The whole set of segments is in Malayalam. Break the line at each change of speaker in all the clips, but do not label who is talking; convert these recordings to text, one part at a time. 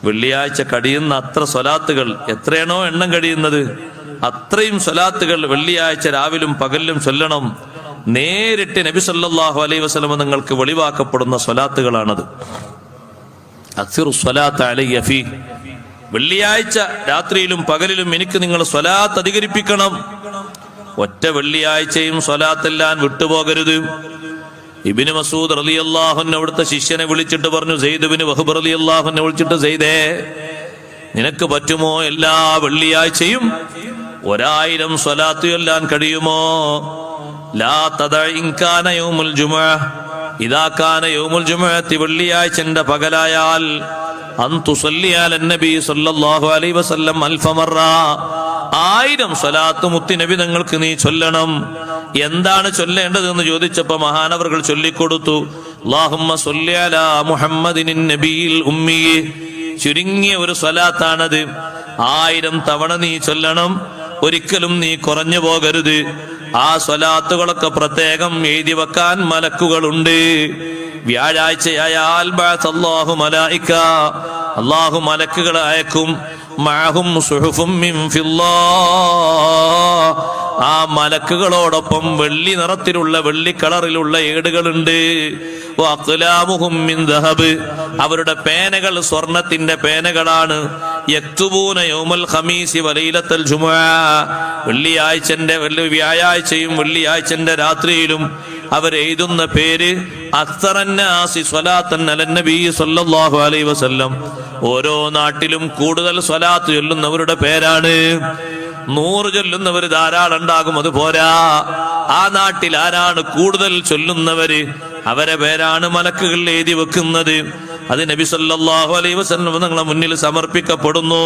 വെള്ളിയാഴ്ച കഴിയുന്ന അത്ര സ്വലാത്തുകൾ, എത്രയാണോ എണ്ണം കഴിയുന്നത് അത്രയും സ്വലാത്തുകൾ വെള്ളിയാഴ്ച രാവിലും പകലിലും ചൊല്ലണം. നേരിട്ട് നബി സല്ലല്ലാഹു അലൈഹി വസല്ലം നിങ്ങൾക്ക് വെളിവാക്കപ്പെടുന്ന സ്വലാത്തുകളാണത്. അക്സിറു സ്വലാത്ത് അലയ്യ ഫീ, വെള്ളിയാഴ്ച രാത്രിയിലും പകലിലും എനിക്ക് നിങ്ങൾ സ്വലാത്ത് അധികരിപ്പിക്കണം. ഒറ്റ വെള്ളിയാഴ്ചയും സ്വലാത്തെല്ലാം വിട്ടുപോകരുത്. ഇബ്നു മസ്ഊദ് റളിയല്ലാഹു അൻഹു അവിടുത്തെ ശിഷ്യനെ വിളിച്ചിട്ട് പറഞ്ഞു, സെയ്ദ് ഇബ്നു വഹബ് റളിയല്ലാഹു അൻഹു വിളിച്ചിട്ട്, സെയ്ദേ, നിനക്ക് പറ്റുമോ എല്ലാ വെള്ളിയാഴ്ചയും 1000 സ്വലാത്ത് ചൊല്ലാൻ കഴിയുമോ? ലാ തദഅ ഇൻ കാന യൗമുൽ ജുമുഅ, ഇദാ കാന യൗമുൽ ജുമുഅത്തി, വെള്ളിയാഴ്ചന്റെ പകലായാൽ, അൻ തുസല്ലി അലൻ നബി സല്ലല്ലാഹു അലൈഹി വസല്ലം അൽഫ മറ, 1000 സ്വലാത്ത് മുത്തുനബി തങ്ങൾക്ക് നീ ചൊല്ലണം. എന്താണ് ചൊല്ലേണ്ടതെന്ന് ചോദിച്ചപ്പോ മഹാനവറുകൾ ചൊല്ലിക്കൊടുത്തു, അല്ലാഹുമ്മ സ്വല്ലി അലാ മുഹമ്മദിൻ നബിയിൽ ഉമ്മി. ചുരുങ്ങിയ ഒരു സ്വലാത്താണത്. 1000 തവണ നീ ചൊല്ലണം. ഒരിക്കലും നീ കുറഞ്ഞു പോകരുത്. ആ സ്വലാത്തുകളൊക്കെ പ്രത്യേകം എഴുതി വെക്കാൻ മലക്കുകളുണ്ട്. വ്യാഴാഴ്ചയായാൽ ബഅസല്ലാഹു മലായിക, അല്ലാഹു മലക്കുകളെ അയക്കും. മഅഹും സുഹുഫും മിൻ ഫില്ലാഹ്, ആ മലക്കുകളോടൊപ്പം വെള്ളി നിറത്തിലുള്ള, വെള്ളി കളറിലുള്ള ഏടുകളുണ്ട്. വഅഖ്ലാമുഹും മിൻ ദഹബ്, അവരുടെ പേനകൾ സ്വർണത്തിന്റെ പേനകളാണ്. യക്തുബൂന യൗമൽ ഖമീസി വലൈലത്തുൽ ജുമുഅ, വ്യാഴാഴ്ചയും വെള്ളിയാഴ്ചന്റെ രാത്രിയിലും അവരെഴുതുന്ന പേര് അക്സറന്നാസി സ്വലാത്തൻ അലൻ നബി സല്ലല്ലാഹു അലൈഹി വസല്ലം. ഓരോ നാട്ടിലും കൂടുതൽ സ്വലാത്ത് ചൊല്ലുന്നവരുടെ പേരാണ്. 100 ചൊല്ലുന്നവർ ധാരാളം ഉണ്ടാകും, അത് പോരാ. ആ നാട്ടിൽ ആരാണ് കൂടുതൽ ചൊല്ലുന്നവര്, അവരെ പേരാണ് മലക്കുകൾ എഴുതി വെക്കുന്നത്. അത് നബി സല്ലല്ലാഹു അലൈഹി വസല്ലം തങ്ങളുടെ മുന്നിൽ സമർപ്പിക്കപ്പെടുന്നു.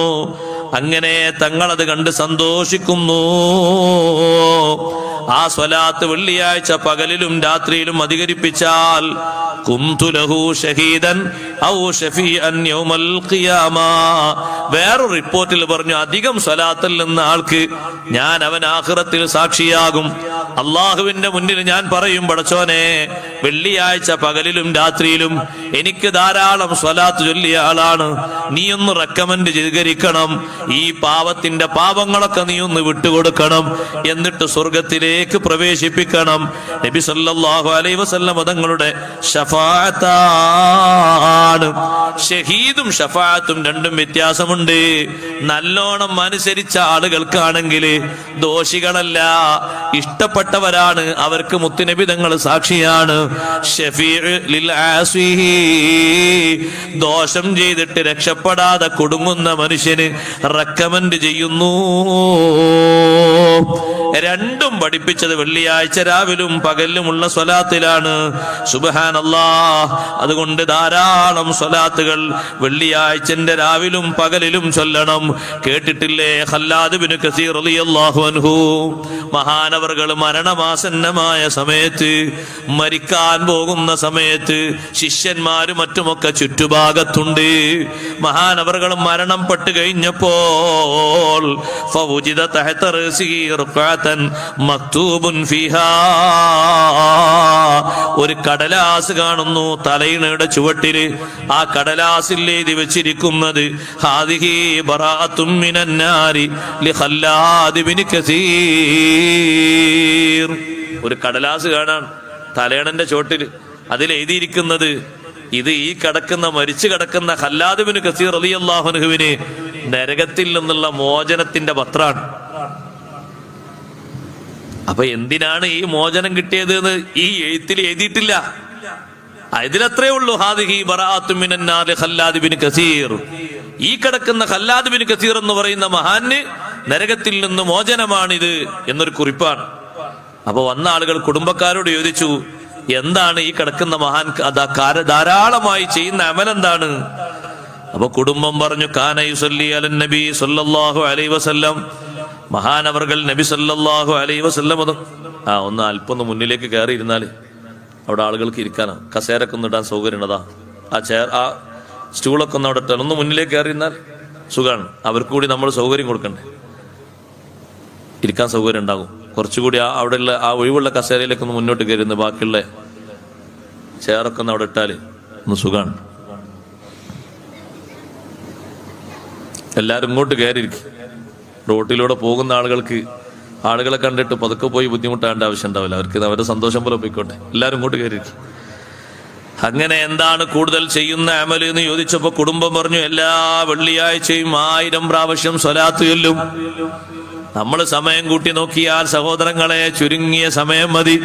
അങ്ങനെ തങ്ങളത് കണ്ട് സന്തോഷിക്കുന്നു. ആ സ്വലാത്ത് വെള്ളിയാഴ്ച പകലിലും രാത്രിയിലും അധികരിപ്പിച്ചാൽ കുന്തു ലഹു ഷഹീദൻ ഔ ഷഫീഅൻ യൗമൽ ഖിയാമ. വേറൊരു റിപ്പോർട്ടിൽ പറഞ്ഞു, അധികം സ്വലാത്തിൽ നിന്ന ആൾക്ക് ഞാൻ അവൻ ആഖിറത്തിൽ സാക്ഷിയാകും. അള്ളാഹുവിന്റെ മുന്നിൽ ഞാൻ പറയും, പടച്ചോനെ, വെള്ളിയാഴ്ച പകലിലും രാത്രിയിലും എനിക്ക് ധാരാളം സ്വലാത്ത് ചൊല്ലിയ ആളാണ്, നീ ഒന്ന് റെക്കമെൻഡ് സ്വീകരിക്കണം. ഈ പാവത്തിന്റെ പാപങ്ങളൊക്കെ നീ ഒന്ന് വിട്ടുകൊടുക്കണം, എന്നിട്ട് സ്വർഗത്തിലേക്ക് പ്രവേശിപ്പിക്കണം. നബി സല്ലല്ലാഹു അലൈഹി വസല്ലം തങ്ങളുടെ ശഫാഅത്താണ്. ഷഹീദും ഷഫാഅത്തും രണ്ടും വ്യത്യാസമുണ്ട്. നല്ലോണം അനുസരിച്ച ആളുകൾക്കാണെങ്കിൽ, ദോഷികളല്ല, ഇഷ്ടപ്പെട്ടവരാണ്, അവർക്ക് മുത്തുനബി തങ്ങൾ സാക്ഷിയാണ്. ഷഫീഉ ലിൽ ആസി, ദോഷം ചെയ്തിട്ട് രക്ഷപ്പെടാതെ കുടുങ്ങുന്ന മനുഷ്യന് റെക്കമെൻഡ് ചെയ്യുന്നു. രണ്ടും പഠിപ്പിച്ചത് വെള്ളിയാഴ്ച രാവിലും പകലിലുമുള്ള സ്വലാത്തിലാണ്. സുബ്ഹാനല്ലാഹ്. അതുകൊണ്ട് ധാരാളം സ്വലാത്തുകൾ വെള്ളിയാഴ്ചന്റെ രാവിലും പകലിലും ചൊല്ലണം. കേട്ടിട്ടില്ലേ ഖല്ലാദ് ഇബ്നു കസീർ റളിയല്ലാഹു അൻഹു, മഹാനവറുകൾ മരണമാസന്നമായ സമയത്ത്, മരിക്കാൻ പോകുന്ന സമയത്ത് ശിഷ്യന്മാരും മറ്റുമൊക്കെ ചുറ്റുഭാഗത്തുണ്ട്. മഹാനവറുകൾ മരണപ്പെട്ട് കഴിഞ്ഞപ്പോൾ ഫവുജിദ തഹത റസിഹി റുഖഅതൻ മക്തൂബുൻ ഫീഹാ, ഒരു കടലാസ് കാണുന്നു തലയിണയുടെ ചുവട്ടിൽ. ആ കടലാസിൽ എഴുതി വെച്ചിരിക്കുന്നത് ഹാദിഹി ബറാഅത്തും മിനൻ നാരി ലി ഖല്ലാദ് ഇബ്നു കസീർ. ഒരു കടലാസ് കാണാൻ തലയണന്റെ ചോട്ടിൽ. അതിൽ എഴുതിയിരിക്കുന്നത്, ഇത് ഈ മരിച്ചു കിടക്കുന്ന ഖല്ലാദ് ഇബ്നു കസീർ റളിയല്ലാഹു അൻഹുവിന് നരകത്തിൽ നിന്നുള്ള മോചനത്തിന്റെ പത്രാണ്. അപ്പൊ എന്തിനാണ് ഈ മോചനം കിട്ടിയത് എന്ന് ഈ എഴുത്തിൽ എഴുതിയിട്ടില്ല. ഇതിലത്രേ ഉള്ളൂ, ഹാദിഹി ബറാഅത്തും മിനൻ നാരി ഖല്ലാദ് ഇബ്നു കസീർ. ഈ കിടക്കുന്ന ഖല്ലാദ് ഇബ്നു കസീർ എന്ന് പറയുന്ന മഹാന് നരകത്തിൽ നിന്ന് മോചനമാണിത് എന്നൊരു കുറിപ്പാണ്. അപ്പൊ വന്ന ആളുകൾ കുടുംബക്കാരോട് ചോദിച്ചു, എന്താണ് ഈ കിടക്കുന്ന മഹാൻ ധാരാളമായി ചെയ്യുന്ന അമലെന്താണ്? അപ്പൊ കുടുംബം പറഞ്ഞു, കാന യുസല്ലി അലൻ നബി സല്ലല്ലാഹു അലൈഹി വസല്ലം. മഹാനവർകൾ നബി സല്ലല്ലാഹു അലൈഹി വസല്ലം ഒന്ന് അല്പം മുന്നിലേക്ക് കയറി ഇരുന്നാല് അവിടെ ആളുകൾക്ക് ഇരിക്കാനാ, കസേരൊക്കെ ഒന്ന് ഇടാൻ സൗകര്യം ഉണ്ടതാ, ആ ചെയർ ആ സ്റ്റൂളൊക്കെ ഒന്ന് അവിടെ ഇട്ടാൽ ഒന്ന് മുന്നിലേക്ക് കയറി ഇരുന്നാൽ സുഖമാണ്. അവർക്ക് കൂടി നമ്മൾ സൗകര്യം കൊടുക്കണ്ടേ, ഇരിക്കാൻ സൗകര്യം ഉണ്ടാകും. കുറച്ചുകൂടി അവിടെയുള്ള ആ ഒഴിവുള്ള കസേരയിലേക്ക് ഒന്ന് മുന്നോട്ട് കയറുന്ന, ബാക്കിയുള്ള ചെയറൊക്കെ ഒന്ന് അവിടെ ഇട്ടാല് ഒന്ന് സുഖമാണ്. എല്ലാവരും ഇങ്ങോട്ട് കയറിയിരിക്കും. റോട്ടിലൂടെ പോകുന്ന ആളുകളെ കണ്ടിട്ട് പതുക്കെ പോയി ബുദ്ധിമുട്ടാണ്ട് ആവശ്യം ഉണ്ടാവില്ല. അവർക്ക് അവരുടെ സന്തോഷം പോലെ പോയിക്കോട്ടെ. എല്ലാവരും ഇങ്ങോട്ട് കയറിയിരിക്കും. അങ്ങനെ എന്താണ് കൂടുതൽ ചെയ്യുന്ന അമല് എന്ന് ചോദിച്ചപ്പോ കുടുംബം പറഞ്ഞു, എല്ലാ വെള്ളിയാഴ്ചയും 1000 പ്രാവശ്യം സ്വലാത്ത് ചൊല്ലും. നമ്മൾ സമയം കൂട്ടി നോക്കിയാൽ സഹോദരങ്ങളെ ചുരുങ്ങിയ സമയം മതി.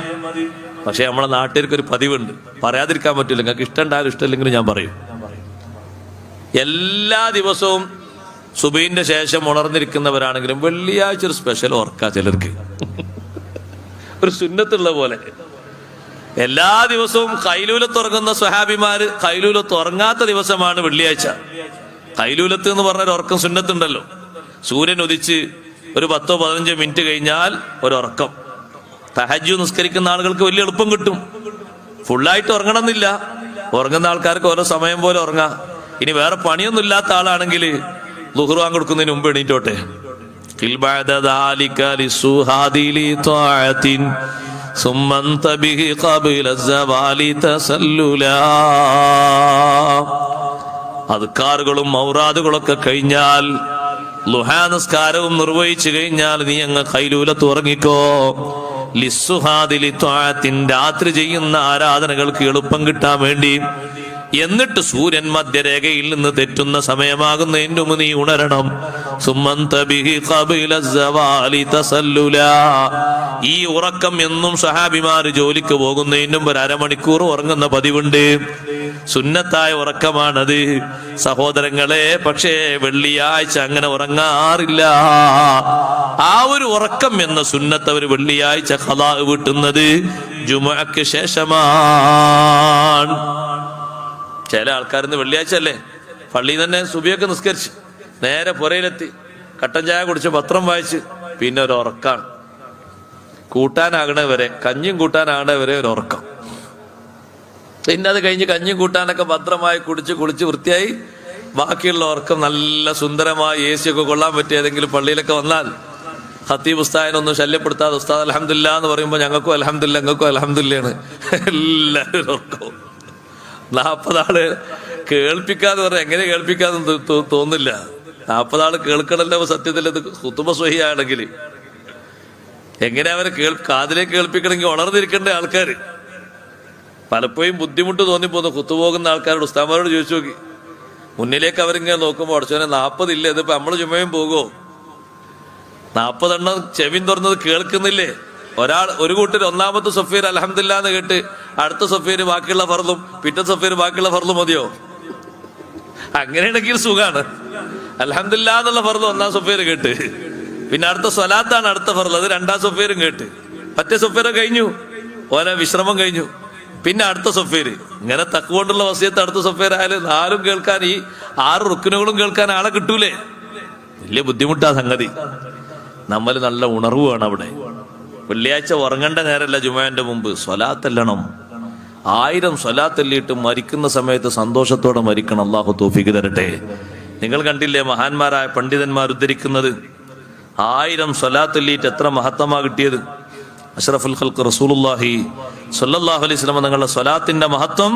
പക്ഷെ നമ്മളെ നാട്ടിലേക്ക് ഒരു പതിവുണ്ട്, പറയാതിരിക്കാൻ പറ്റില്ല. നിങ്ങൾക്ക് ഇഷ്ടമുണ്ടായാലും ഇഷ്ടമില്ലെങ്കിലും ഞാൻ പറയും. എല്ലാ ദിവസവും സുബഹിന്റെ ശേഷം ഉണർന്നിരിക്കുന്നവരാണെങ്കിലും വെള്ളിയാഴ്ച ഒരു സ്പെഷ്യൽ ഉറക്കാ ചിലർക്ക്. ഒരു സുന്നത്തുള്ള പോലെ എല്ലാ ദിവസവും കൈലൂലത്ത് ഉറങ്ങുന്ന സ്വഹാബിമാര് കൈലൂലത്ത് ഉറങ്ങാത്ത ദിവസമാണ് വെള്ളിയാഴ്ച. കൈലൂലത്ത് എന്ന് പറഞ്ഞൊരു ഉറക്കം സുന്നത്തുണ്ടല്ലോ. സൂര്യൻ ഉദിച്ച് ഒരു 10-15 മിനിറ്റ് കഴിഞ്ഞാൽ ഒരു ഉറക്കം. തഹജ്ജുദ് നിസ്കരിക്കുന്ന ആളുകൾക്ക് വലിയ എളുപ്പം കിട്ടും. ഫുള്ളായിട്ട് ഉറങ്ങണമെന്നില്ല, ഉറങ്ങുന്ന ആൾക്കാർക്ക് ഓരോ സമയം പോലെ ഉറങ്ങാം. ഇനി വേറെ പണിയൊന്നും ഇല്ലാത്ത ആളാണെങ്കിൽ ളുഹ്ർ ബാങ്ക് കൊടുക്കുന്നതിന് മുമ്പ് എണീറ്റോട്ടെ. അദ്കാറുകളും ഔറാദുകളൊക്കെ കഴിഞ്ഞാൽ ളുഹാ നിസ്കാരവും നിർവഹിച്ചു കഴിഞ്ഞാൽ നീ അങ്ങ് ഖൈലൂലത്ത് ഉറങ്ങിക്കോ. ലിസ്സുഹാദിലി ത്വാഅത്തിൻ രാത്രി ചെയ്യുന്ന ആരാധനകൾക്ക് എളുപ്പം കിട്ടാൻ വേണ്ടി. എന്നിട്ട് സൂര്യൻ മധ്യരേഖയിൽ നിന്ന് തെറ്റുന്ന സമയമാകുന്നതിന് മുമ്പ് നീ ഉണരണം. ഈ ഉറക്കം എന്നും സഹാബിമാര് ജോലിക്ക് പോകുന്നതിന് മുമ്പ് 1/2 മണിക്കൂർ ഉറങ്ങുന്ന പതിവുണ്ട്. സുന്നത്തായ ഉറക്കമാണത് സഹോദരങ്ങളെ. പക്ഷേ വെള്ളിയാഴ്ച അങ്ങനെ ഉറങ്ങാറില്ല. ആ ഒരു ഉറക്കം എന്ന സുന്നത്ത് അവർ വെള്ളിയാഴ്ച ഖളാ വീട്ടുന്നത് ജുമുഅക്ക് ശേഷമാണ്. ചില ആൾക്കാരിന്ന് വെള്ളിയാഴ്ച അല്ലേ പള്ളിയിൽ തന്നെ സുബഹിയൊക്കെ നിസ്കരിച്ച് നേരെ പുരയിലെത്തി കട്ടൻ ചായ കുടിച്ച് പത്രം വായിച്ച് പിന്നെ ഒരു ഉറക്കാണ്. കൂട്ടാനാകണേ വരെ, കഞ്ഞിയും കൂട്ടാനാകണേ വരെ ഒരു ഉറക്കം. പിന്നെ അത് കഴിഞ്ഞ് കഞ്ഞിയും കൂട്ടാനൊക്കെ ഭദ്രമായി കുളിച്ച് വൃത്തിയായി ബാക്കിയുള്ള ഉറക്കം നല്ല സുന്ദരമായി AC ഒക്കെ കൊള്ളാൻ പറ്റിയ ഏതെങ്കിലും പള്ളിയിലൊക്കെ വന്നാൽ ഖത്തീബ് ഉസ്താദിനൊന്നും ശല്യപ്പെടുത്താതെ ഉസ്താദ് അൽഹംദുലില്ലാ എന്ന് പറയുമ്പോൾ ഞങ്ങൾക്കും അൽഹംദുലില്ലാ ഞങ്ങൾക്കും അൽഹംദുലില്ലാണ്. എല്ലാവരും ഉറക്കവും. 40 ആള് കേൾപ്പിക്കാന്ന് പറഞ്ഞാൽ എങ്ങനെ കേൾപ്പിക്കാന്ന് തോന്നില്ല. 40 ആള് കേൾക്കണല്ലോ സത്യത്തിൽ. ഇത് ഖുതുബ സ്വഹിയാണെങ്കിൽ എങ്ങനെ അവരെ കാതിലേക്ക് കേൾപ്പിക്കണമെങ്കിൽ ഉണർന്നിരിക്കേണ്ട ആൾക്കാർ. പലപ്പോഴും ബുദ്ധിമുട്ട് തോന്നിപ്പോന്നു ഖുതുബ പോകുന്ന ആൾക്കാരോട്. ഉസ്താദന്മാരോട് ചോദിച്ചു നോക്കി. മുന്നിലേക്ക് അവരിങ്ങനെ നോക്കുമ്പോൾ അടച്ചോനെ 40 ഇല്ലേ, ഇതിപ്പോ നമ്മള് ചുമയും പോകുമോ? 40 എണ്ണം ചെവിൻ തുറന്നത് കേൾക്കുന്നില്ലേ? ഒരു കൂട്ടർ ഒന്നാമത്തെ സഫീർ അൽഹംദുലില്ലാ എന്ന് കേട്ട് അടുത്ത സഫീർ ബാക്കിയുള്ള ഫർളും പിറ്റത്തെ സഫീർ ബാക്കിയുള്ള ഫർളും മതിയോ? അങ്ങനെയാണെങ്കിൽ സുഖാണ്. അൽഹംദുലില്ലാ എന്നുള്ള ഫർളും 1-ാം സഫീർ കേട്ട് പിന്നെ അടുത്ത സ്വലാത്താണ് അടുത്ത ഫർള്, അത് 2-ാം സഫീറും കേട്ട് മറ്റേ സഫീർ കഴിഞ്ഞു, ഓരോ വിശ്രമം കഴിഞ്ഞു, പിന്നെ അടുത്ത സഫീർ. ഇങ്ങനെ തക്കുകൊണ്ടുള്ള വസിയത്ത് അടുത്ത സഫീർ ആയാലും 4ഉം കേൾക്കാൻ ഈ 6 റുക്നുകളും കേൾക്കാൻ ആളെ കിട്ടൂലേ? വലിയ ബുദ്ധിമുട്ടാ സംഗതി. നമ്മൾ നല്ല ഉണർവ് വേണം അവിടെ. വെള്ളിയാഴ്ച ഉറങ്ങേണ്ട നേരമല്ല ജുമുഅന്റെ മുമ്പ്. സ്വലാത്തെല്ലണം. 1000 സ്വലാത്തെല്ലിയിട്ട് മരിക്കുന്ന സമയത്ത് സന്തോഷത്തോടെ മരിക്കണം. അള്ളാഹു തൗഫീഖ് തരട്ടെ. നിങ്ങൾ കണ്ടില്ലേ മഹാന്മാരായ പണ്ഡിതന്മാർ ഉദ്ധരിക്കുന്നത് 1000 സ്വലാത്തെല്ലിയിട്ട് എത്ര മഹത്തമാ കിട്ടിയത്. അഷ്റഫുൽ ഖൽഖ് റസൂലുള്ളാഹി സ്വല്ലല്ലാഹു അലൈഹി വസല്ലം തങ്ങളുടെ സ്വലാത്തിന്റെ മഹത്വം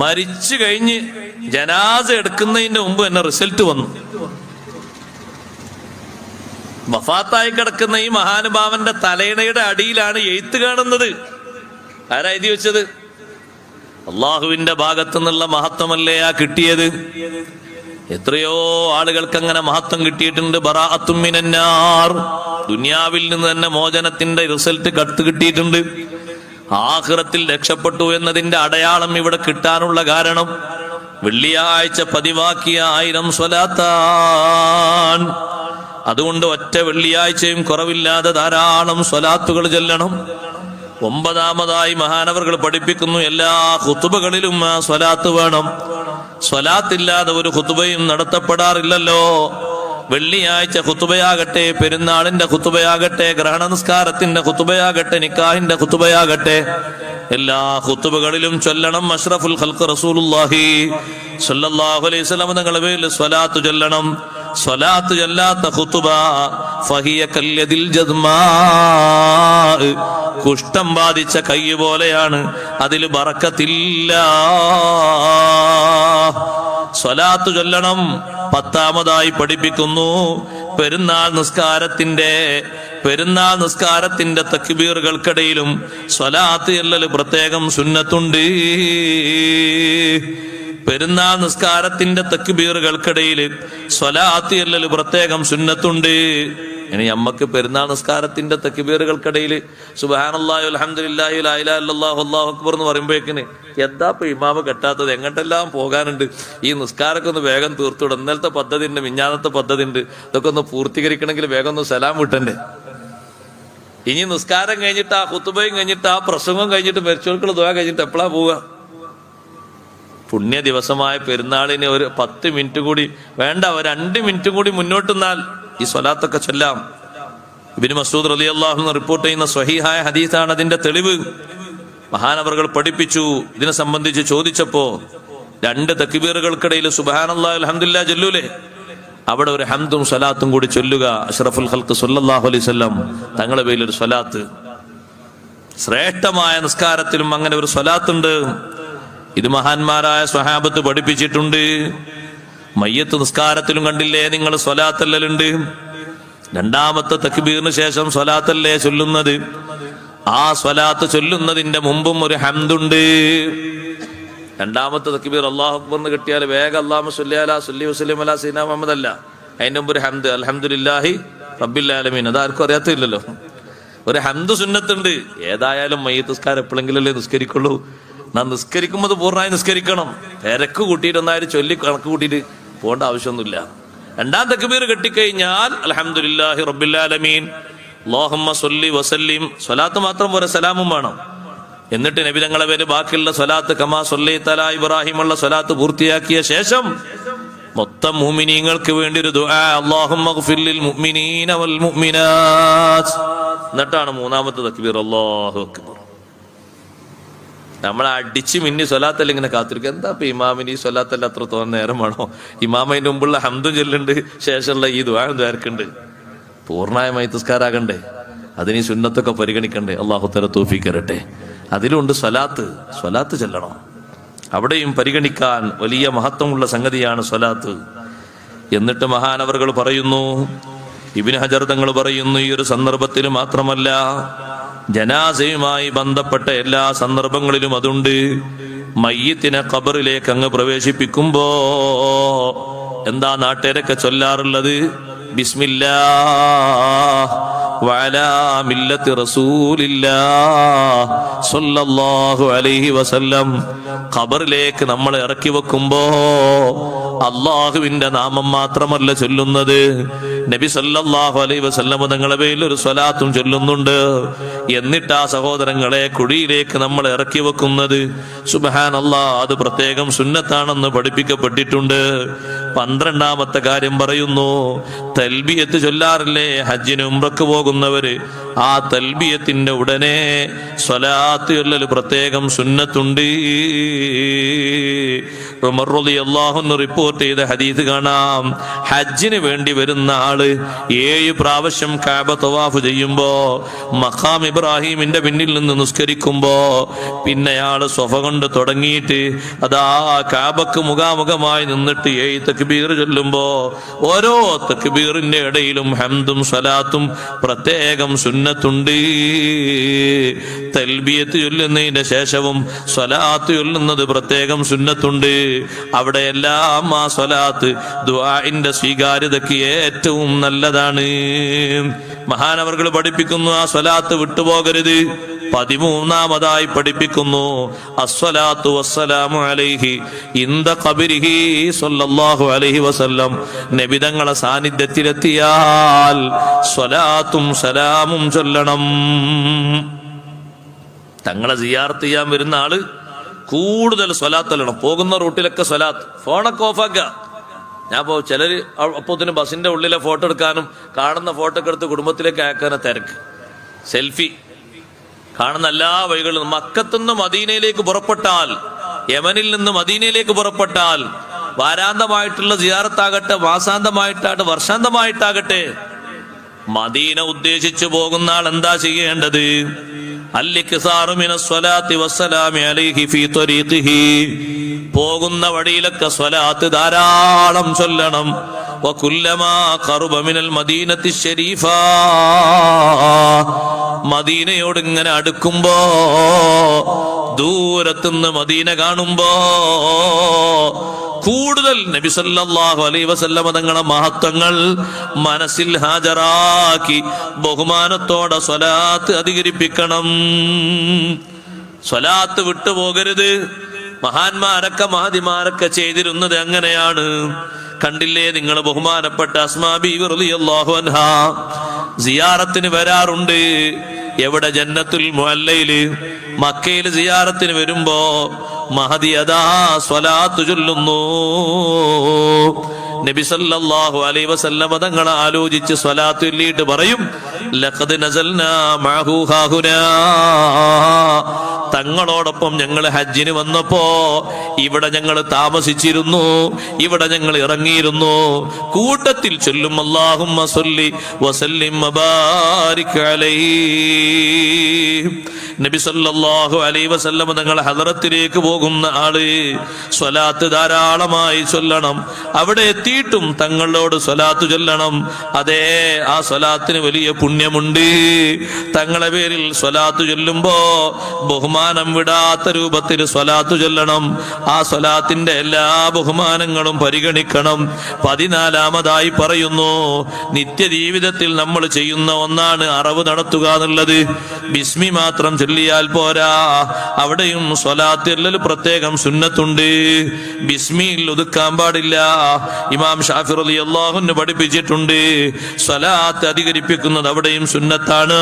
മരിച്ചു കഴിഞ്ഞ് ജനാസ എടുക്കുന്നതിന്റെ മുമ്പ് തന്നെ റിസൾട്ട് വന്നു. വഫാത്തായി കിടക്കുന്ന ഈ മഹാനുഭാവന്റെ തലയിണയുടെ അടിയിലാണ് എഴുത്ത് കാണുന്നത്. ആരാ എഴുതി വെച്ചത്? അള്ളാഹുവിന്റെ ഭാഗത്തു നിന്നുള്ള മഹത്വമല്ലേ ആ കിട്ടിയത്. എത്രയോ ആളുകൾക്ക് അങ്ങനെ മഹത്വം കിട്ടിയിട്ടുണ്ട്. ബറാഅത്തും മിനന്നാർ, ദുനിയാവിൽ നിന്ന് തന്നെ മോചനത്തിന്റെ റിസൾട്ട് കത്ത് കിട്ടിയിട്ടുണ്ട്. ആഖിറത്തിൽ രക്ഷപ്പെട്ടു എന്നതിന്റെ അടയാളം ഇവിടെ കിട്ടാനുള്ള കാരണം വെള്ളിയാഴ്ച പതിവാക്കിയ 1000 സ്വലാത്താൻ. അതുകൊണ്ട് ഒറ്റ വെള്ളിയാഴ്ചയും കുറവില്ലാതെ ധാരാളം സ്വലാത്തുകൾ ചൊല്ലണം. 9ാമതായി മഹാനവറുകൾ പഠിപ്പിക്കുന്നു, എല്ലാ ഖുതുബകളിലും ആ സ്വലാത്ത് വേണം. സ്വലാത്തില്ലാതെ ഒരു ഖുതുബയും നടത്തപ്പെടാറില്ലല്ലോ. വെള്ളിയാഴ്ച ഖുതുബയാകട്ടെ, പെരുന്നാളിന്റെ ഖുതുബയാകട്ടെ, ഗ്രഹണ നിസ്കാരത്തിന്റെ ഖുതുബയാകട്ടെ, നിക്കാഹിന്റെ ഖുതുബയാകട്ടെ, എല്ലാ ഖുതുബകളിലും ചൊല്ലണം അഷ്റഫുൽ ഖൽഖ് റസൂലുള്ളാഹി സ്വല്ലല്ലാഹു അലൈഹി വസല്ലം തങ്ങളുടെ പേരിൽ സ്വലാത്ത് ചൊല്ലണം. സ്വലാത്ത് ചൊല്ലാത്ത ഖുതുബ ഫഹിയ കല്യദിൽ ജദ്മാ, കുഷ്ഠം ബാധിച്ച കൈ പോലെയാണ്, അതിൽ ബറക്കത്തില്ല. സ്വലാത്ത് ചൊല്ലണം. 10ാമതായി പഠിപ്പിക്കുന്നു, പെരുന്നാൾ നിസ്കാരത്തിന്റെ തക്ബീറുകൾക്കിടയിലും സ്വലാത്ത് ചൊല്ലല് പ്രത്യേകം സുന്നത്തുണ്ട്. പെരുന്നാൾ നിസ്കാരത്തിന്റെ തക്ബീറുകൾക്കിടയിൽ സ്വലാത്ത് ചൊല്ലല് പ്രത്യേകം സുന്നത്തുണ്ട്. ഇനി നമ്മക്ക് പെരുന്നാൾ നിസ്കാരത്തിന്റെ തക്ബീറുകൾക്കിടയിൽ സുബ്ഹാനല്ലാഹി വൽഹംദുലില്ലാഹി ലാ ഇലാഹ ഇല്ലല്ലാഹു അല്ലാഹു അക്ബർ എന്ന് പറയുമ്പോഴേക്കിന് എന്താ ഇമാമ കെട്ടാത്തത്, എങ്ങോട്ടെല്ലാം പോകാനുണ്ട്, ഈ നിസ്കാരമൊക്കെ ഒന്ന് വേഗം തീർത്തുവിടും. ഇന്നലത്തെ പദ്ധതി ഉണ്ട്, മിഞ്ഞാന്നത്തെ പദ്ധതി ഉണ്ട്, ഇതൊക്കെ ഒന്ന് പൂർത്തീകരിക്കണമെങ്കിൽ വേഗം ഒന്ന് സലാം വിട്ടണ്ടേ. ഇനി നിസ്കാരം കഴിഞ്ഞിട്ട് ആ ഖുതുബയും കഴിഞ്ഞിട്ട് ആ പ്രസംഗം കഴിഞ്ഞിട്ട് മരിച്ചവർക്കുള്ള ദുആ കഴിഞ്ഞിട്ട് എപ്പോഴാ പോവുക? പുണ്യ ദിവസമായ പെരുന്നാളിന് ഒരു 10 മിനിറ്റ് കൂടി വേണ്ട, ഒരു 2 മിനിറ്റ് കൂടി മുന്നോട്ടെന്നാൽ ഈ സ്വലാത്തൊക്കെ ചൊല്ലാം. ഇബ്നു മസ്ഊദ് റളിയല്ലാഹു അൻഹു റിപ്പോർട്ട് ചെയ്യുന്ന സ്വഹീഹായ ഹദീസാണ് അതിന്റെ തെളിവ്. മഹാനവറുകൾ പഠിപ്പിച്ചു. ഇതിനെ സംബന്ധിച്ച് ചോദിച്ചപ്പോ 2 തക്ബീറുകൾക്കിടയിൽ സുബ്ഹാനല്ലാഹി അൽഹംദുലില്ലാഹ് ചൊല്ലൂലേ, അവിടെ ഒരു ഹംദും സ്വലാത്തും കൂടി ചൊല്ലുക. അഷ്റഫുൽ ഖൽഖ് സ്വല്ലല്ലാഹു അലൈഹി വസല്ലം തങ്ങളുടെ പേരിൽ ഒരു സ്വലാത്ത്. ശ്രേഷ്ഠമായ നിസ്കാരത്തിലും അങ്ങനെ ഒരു സ്വലാത്തുണ്ട്. ഇത് മഹാന്മാരായ സ്വഹാബത്ത് പഠിപ്പിച്ചിട്ടുണ്ട്. മയ്യത്ത് നിസ്കാരത്തിലും കണ്ടില്ലേ നിങ്ങൾ സ്വലാത്തല്ലുണ്ട്. 2ാമത്തെ തക്ബീറിന് ശേഷം സ്വലാത്തല്ലേ ചൊല്ലുന്നത്. ആ സ്വലാത്ത് ചൊല്ലുന്നതിന്റെ മുമ്പും ഒരു ഹംദുണ്ട്. 2ാമത്തെ തക്ബീർ അല്ലാഹു അക്ബർ എന്ന് കിട്ടിയാൽ വേഗം അല്ലാഹുമ്മ സ്വല്ലി അലാ സ്വല്ലി വസല്ലിം അലാ സയ്യിദിനാ മുഹമ്മദ് അല്ല, അതിന്റെ മുമ്പ് ഒരു ഹംദ്, അൽഹംദുലില്ലാഹി റബ്ബിൽ ആലമീൻ. അതാർക്കും അറിയാത്തില്ലല്ലോ. ഒരു ഹംദ് സുന്നത്തുണ്ട്. ഏതായാലും മയ്യത്ത് നിസ്കാരം എപ്പോഴെങ്കിലല്ലേ നിസ്കരിക്കുള്ളൂ. നാം നിസ്കരിക്കുമ്പോൾ പൂർണ്ണമായി നിസ്കരിക്കണം. തിരക്ക് കൂട്ടിയിട്ട് ഒന്നായിട്ട് ചൊല്ലി കണക്ക് കൂട്ടിയിട്ട് പോകേണ്ട ആവശ്യമൊന്നുമില്ല. 2ാം തക്ബീർ കെട്ടിക്കഴിഞ്ഞാൽ അൽഹംദുലില്ലാഹി റബ്ബിൽ ആലമീൻ അല്ലാഹുമ്മ സ്വല്ലി വസല്ലിം, സ്വലാത്ത് മാത്രം പോരാ, സലാമും വേണം. എന്നിട്ട് നബി തങ്ങളുടെ പേര് ബാക്കിയുള്ള സ്വലാത്ത് കമാ സ്വല്ലൈത അലാ ഇബ്രാഹിം ഉള്ള സ്വലാത്ത് പൂർത്തിയാക്കിയ ശേഷം മൊത്തം മുഅ്മിനീങ്ങൾക്ക് വേണ്ടി ഒരു ദുആ, അല്ലാഹുമ്മ ഗ്ഫിർ ലിൽ മുഅ്മിനീന വൽ മുഅ്മിനാത്ത്. എന്നിട്ടാണ് 3ാമത്തെ തക്ബീർ അല്ലാഹു അക്ബർ. നമ്മളെ അടിച്ച് മിന്നി സ്വലാത്തല്ല ഇങ്ങനെ കാത്തിരിക്കുക. എന്താ ഇപ്പൊ ഇമാമിന് ഈ സ്വലാത്തല്ല അത്ര തോന്നുന്ന നേരമാണോ? ഇമാമിന്റെ മുമ്പുള്ള ഹംദും ചൊല്ലുണ്ട്, ശേഷമുള്ള ഈ ദുആ ദ്വാരക്കുണ്ട്. പൂർണ്ണമായ നിസ്കാരാകണ്ടേ, അതിന് ഈ സുന്നത്തൊക്കെ പരിഗണിക്കണ്ടേ. അല്ലാഹു തആല തൗഫീഖ് തരട്ടെ. അതിലുണ്ട് സ്വലാത്ത് ചെല്ലണം. അവിടെയും പരിഗണിക്കാൻ വലിയ മഹത്വമുള്ള സംഗതിയാണ് സ്വലാത്ത്. എന്നിട്ട് മഹാനവറുകൾ പറയുന്നു, ഇബ്നു ഹജർ തങ്ങൾ പറയുന്നു, ഈ ഒരു സന്ദർഭത്തിൽ മാത്രമല്ല, ജനാസയുമായി ബന്ധപ്പെട്ട എല്ലാ സന്ദർഭങ്ങളിലും അതുണ്ട്. മയ്യത്തിനെ ഖബറിലേക്ക് അങ്ങ് പ്രവേശിപ്പിക്കുമ്പോ എന്താ നാട്ടുകാരൊക്കെ ചൊല്ലാറുള്ളത്? ബിസ്മില്ലാഹ് വഅലാ മില്ലത്തി റസൂലില്ലാഹ് സ്വല്ലല്ലാഹു അലൈഹി വസല്ലം. ഖബറിലേക്ക് നമ്മൾ ഇറക്കി വെക്കുമ്പോ അള്ളാഹുവിന്റെ നാമം മാത്രമല്ല ചൊല്ലുന്നത്, നബി സല്ലല്ലാഹു അലൈഹി വസല്ലം തങ്ങളുടെ പേരിൽ ഒരു സ്വലാത്തും ചൊല്ലുന്നുണ്ട്. എന്നിട്ട് ആ സഹോദരങ്ങളെ കുഴിയിലേക്ക് നമ്മൾ ഇറക്കി വെക്കുന്നത് സുബ്ഹാനല്ലാഹ്, അത് പ്രത്യേകം സുന്നത്താണെന്ന് പഠിപ്പിക്കപ്പെട്ടിട്ടുണ്ട്. 12ാമത്തെ കാര്യം പറയുന്നു, തൽബിയത്ത് ചൊല്ലാറില്ലേ ഹജ്ജിന് ഉംറക്ക് പോകുന്നവര്? ആ തൽബിയത്തിന്റെ ഉടനെ സ്വലാത്ത് ചൊല്ലല് പ്രത്യേകം സുന്നത്തുണ്ട്. ഉമർ റളിയല്ലാഹു അൻഹു റിപ്പോർട്ട് ചെയ്ത ഹദീസ് കാണാം. ഹജ്ജിന് വേണ്ടി വരുന്ന ആള് 7 പ്രാവശ്യം കഅബ തവാഫ് ചെയ്യുമ്പോ, മഖാം ഇബ്രാഹിമിന്റെ പിന്നിൽ നിന്ന് നിസ്കരിക്കുമ്പോ, പിന്നെ അയാള് സ്വഫ കൊണ്ട് തുടങ്ങിയിട്ട് അതാ കഅബക്ക് മുഖാമുഖമായി നിന്നിട്ട് 7 തക്ബീർ ചൊല്ലുമ്പോ ഓരോ തക്ബീറിന്റെ ഇടയിലും ഹംദും സ്വലാത്തും പ്രത്യേകം സുന്നത്തുണ്ട്. തൽബിയത്ത് ചൊല്ലുന്നതിന്റെ ശേഷവും സ്വലാത്ത് ചൊല്ലുന്നത് പ്രത്യേകം സുന്നത്തുണ്ട്. അവിടെയെല്ലാം ആ സ്വലാത്ത് ദുആഇന്റെ സ്വീകാര്യതയ്ക്ക് ഏറ്റവും നല്ലതാണ്. മഹാനവറുകൾ പഠിപ്പിക്കുന്നു, ആ സ്വലാത്ത് വിട്ടുപോകരുത്. 13ാമതായി പഠിപ്പിക്കുന്നു, അസ്സലാത്തു വസ്സലാമു അലൈഹി ഇൻദ ഖബരിഹി സ്വല്ലല്ലാഹു അലൈഹി വസല്ലം. നബി തങ്ങളെ സാന്നിധ്യത്തിലെത്തിയാൽ സ്വലാത്തും സലാമും ചൊല്ലണം. തങ്ങളെ സിയാറത്ത് ചെയ്യാൻ വരുന്ന ആള് കൂടുതൽ സ്വലാത്ത് ചൊല്ലണം. പോകുന്ന റൂട്ടിലൊക്കെ സ്വലാത്ത്. ഫോണൊക്കെ ഓഫാക്കുക. ഞാൻ പോ ചിലര് അപ്പോത്തിന് ബസിന്റെ ഉള്ളിലെ ഫോട്ടോ എടുക്കാനും കാണുന്ന ഫോട്ടോ ഒക്കെ എടുത്ത് കുടുംബത്തിലേക്ക് അയക്കാനും തിരക്ക്. സെൽഫി കാണുന്ന എല്ലാ വഴികളിലും. മക്കത്തുനിന്ന് മദീനയിലേക്ക് പുറപ്പെട്ടാൽ, യമനിൽ നിന്ന് മദീനയിലേക്ക് പുറപ്പെട്ടാൽ വാരാന്തമായിട്ടുള്ള സിയാറത്താകട്ടെ, മാസാന്തമായിട്ടാകട്ടെ, വർഷാന്തമായിട്ടാകട്ടെ, മദീന ഉദ്ദേശിച്ചു പോകുന്ന ആൾ എന്താ ചെയ്യേണ്ടത്? പോകുന്ന വഴിയിലൊക്കെ സ്വലാത്ത് ധാരാളം ചൊല്ലണം. മദീനയോട് ഇങ്ങനെ അടുക്കുമ്പോ, ദൂരത്തുനിന്ന് മദീന കാണുമ്പോ കൂടുതൽ നബി സല്ലല്ലാഹു അലൈഹി വസല്ലമ തങ്ങളുടെ മഹത്വങ്ങൾ മനസ്സിൽ ഹാജരാക്കി ബഹുമാനത്തോടെ സ്വലാത്ത് അധികരിപ്പിക്കണം. സ്വലാത്ത് വിട്ടുപോകരുത്. മഹാന്മാരൊക്കെ മഹതിമാരൊക്കെ ചെയ്തിരുന്നത് അങ്ങനെയാണ്. കണ്ടില്ലേ നിങ്ങൾ, ബഹുമാനപ്പെട്ട അസ്മാ ബീവി റളിയല്ലാഹു അൻഹാ സിയാറത്തിന് വരാറുണ്ട്. എവിടെ? ജന്നത്തുൽ മുഅല്ലയില്. മക്കയിൽ സിയാറത്തിന് വരുമ്പോ മഹദി അതാ സ്വലാത്ത് ചൊല്ലുന്നു. നബി സല്ലല്ലാഹു അലൈഹി വസല്ലമ തങ്ങളെ ആലോചിച്ച് സ്വലാത്ത് ചൊല്ലിയിട്ട് പറയും, ലഖദ് നസൽനാ മഅഹു ഹാഹുനാ. തങ്ങളോടൊപ്പം ഞങ്ങൾ ഹജ്ജിന് വന്നപ്പോ ഇവിടെ ഞങ്ങൾ താമസിച്ചിരുന്നു, ഇവിടെ ഞങ്ങൾ ഇറങ്ങിയിരുന്നു. കൂട്ടത്തിൽ ചൊല്ലും അല്ലാഹുമ്മ സ്വല്ലി വസല്ലിം വബാരിക് അലൈഹി. നബി സല്ലല്ലാഹു അലൈഹി വസല്ലം തങ്ങൾ ഹദറത്തിലേക്ക് പോകുന്ന ആള് സ്വലാത്ത് ധാരാളമായി ചൊല്ലണം. അവിടെ എത്തിയിട്ടും തങ്ങളോട് സ്വലാത്ത് ചൊല്ലണം. അതേ, ആ സ്വലാത്തിന് വലിയ പുണ്യമുണ്ട്. തങ്ങളെ പേരിൽ സ്വലാത്ത് ചൊല്ലുമ്പോ ബഹുമാനം വിടാത്ത രൂപത്തിൽ സ്വലാത്ത് ചൊല്ലണം. ആ സ്വലാത്തിന്റെ എല്ലാ ബഹുമാനങ്ങളും പരിഗണിക്കണം. 14-ാമതായി പറയുന്നു, നിത്യജീവിതത്തിൽ നമ്മൾ ചെയ്യുന്ന ഒന്നാണ് അറവ് നടത്തുക എന്നുള്ളത്. ബിസ്മി മാത്രം ചൊല്ലിയാൽ പോരാ, അവിടെയും സ്വലാത്ത് ചൊല്ലൽ പ്രത്യേകം സുന്നത്തുണ്ട്. ബിസ്മിയിൽ ഒതുക്കാൻ പാടില്ല. ഇമാം ഷാഫി റളിയല്ലാഹു അൻഹു പഠിപ്പിച്ചിട്ടുണ്ട്, സ്വലാത്ത് അധികരിപ്പിക്കുന്നത് അവിടെയും സുന്നത്താണ്,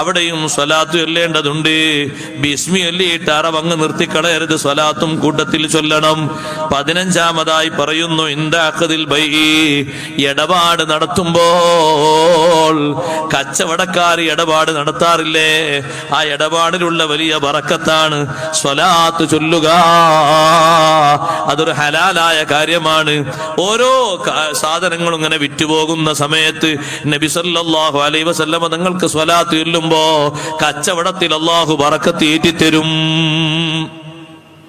അവിടെയും സ്വലാത്ത് ചൊല്ലേണ്ടതുണ്ട്. ബിസ്മി ചൊല്ലിയിട്ട് അറവങ്ങ് നിർത്തിക്കളയരുത്, സ്വലാത്തും കൂട്ടത്തിൽ ചൊല്ലണം. 15-ാമതായി പറയുന്നു, ഇൻദാഖദിൽ ബൈഇ, ഇടപാട് നടത്തുമ്പോൾ കച്ചവടക്കാർ ഇടപാട് നടത്താറില്ലേ, ആ ഇടപാടിലുള്ള വലിയ ബറക്കത്താണ് സ്വലാത്ത് ചൊല്ലുക. അതൊരു ഹലാലായ കാര്യമാണ്. ഓരോ സാധനങ്ങളും ഇങ്ങനെ വിറ്റുപോകുന്ന സമയത്ത് നബി സല്ലല്ലാഹു അലൈഹി വസല്ലം തങ്ങൾക്ക് സ്വലാത്ത് ചൊല്ലുമ്പോ കച്ചവടത്തിൽ അല്ലാഹു ബറക്കത്ത് ഏറ്റിത്തരും.